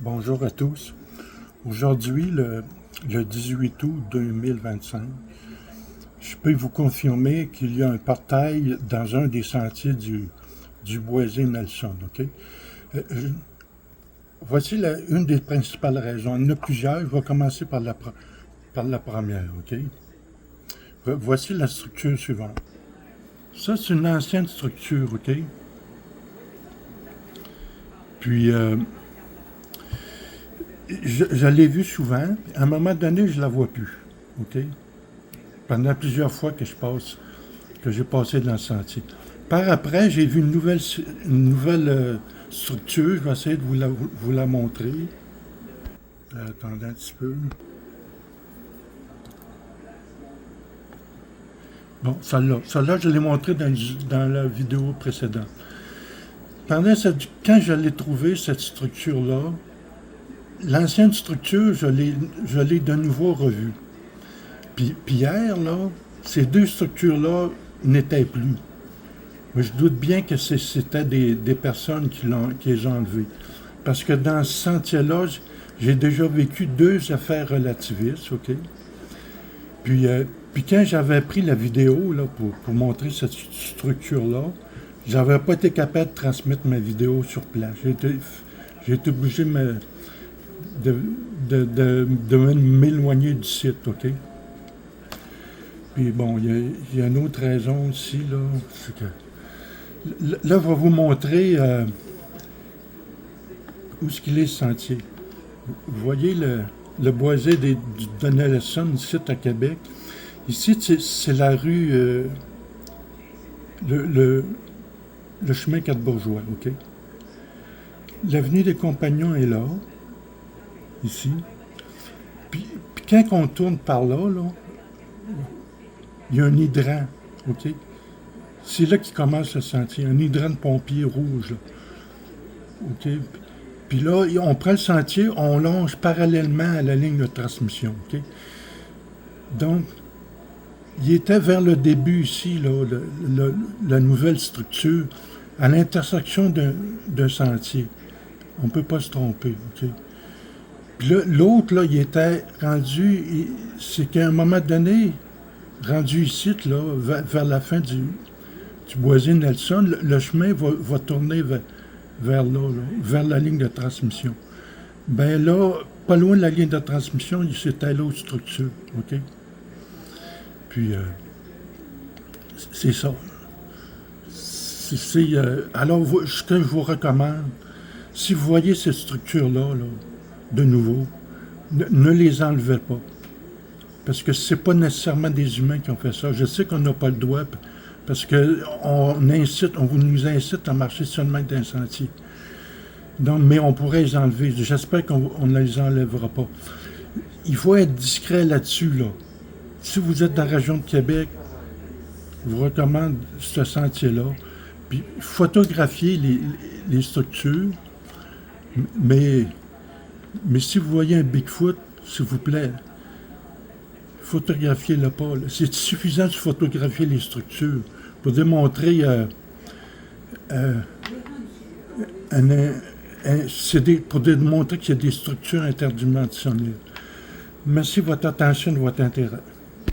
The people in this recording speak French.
Bonjour à tous. Aujourd'hui, le 18 août 2025, je peux vous confirmer qu'il y a un portail dans un des sentiers du Boisé Nelson. OK? Voici une des principales raisons. Il y en a plusieurs. Je vais commencer par la première. OK? Voici la structure suivante. Ça, c'est une ancienne structure. OK? Puis, je l'ai vue souvent. À un moment donné, je ne la vois plus. OK? Pendant plusieurs fois que j'ai passé dans le sentier. Par après, j'ai vu une nouvelle structure. Je vais essayer de vous la montrer. Attendez un petit peu. Bon, celle-là, je l'ai montré dans la vidéo précédente. Quand je l'ai trouvée, cette structure-là, l'ancienne structure, je l'ai de nouveau revue. Puis hier, là, ces deux structures-là n'étaient plus. Mais je doute bien que c'était des personnes qui les ont enlevées. Parce que dans ce sentier-là, j'ai déjà vécu deux affaires relativistes, OK? Puis quand j'avais pris la vidéo là, pour montrer cette structure-là, j'avais pas été capable de transmettre ma vidéo sur place. J'ai été obligé de m'éloigner du site, OK? Puis bon, il y a une autre raison aussi, là, c'est que là, je vais vous montrer où est-ce qu'il est ce sentier. Vous voyez le boisé de Nelson, ici à Québec. Ici, c'est la rue, le chemin 4 Bourgeois, OK? L'avenue des Compagnons est là, ici. Puis quand on tourne par là, il y a un hydrant, OK? C'est là qu'il commence le sentier, un hydrant de pompier rouge, là. OK? Puis là, on prend le sentier, on longe parallèlement à la ligne de transmission, OK? Donc, il était vers le début ici, là, la nouvelle structure, à l'intersection d'un sentier. On ne peut pas se tromper, OK? Puis l'autre, là, il était rendu, c'est qu'à un moment donné, rendu ici, là, vers la fin du Boisé Nelson, le chemin va tourner vers là, vers la ligne de transmission. Ben là, pas loin de la ligne de transmission, c'était l'autre structure, OK? Puis, c'est ça. Alors, ce que je vous recommande, si vous voyez cette structure-là, là, de nouveau, ne les enlevez pas. Parce que ce n'est pas nécessairement des humains qui ont fait ça. Je sais qu'on n'a pas le droit, parce qu'on nous incite à marcher seulement dans un sentier. Donc, mais on pourrait les enlever. J'espère qu'on ne les enlèvera pas. Il faut être discret là-dessus, là. Si vous êtes dans la région de Québec, je vous recommande ce sentier-là. Puis photographier les structures. Mais si vous voyez un Bigfoot, s'il vous plaît, photographiez-le pas. C'est suffisant de photographier les structures pour démontrer pour démontrer qu'il y a des structures interdimensionnelles. Merci de votre attention et de votre intérêt.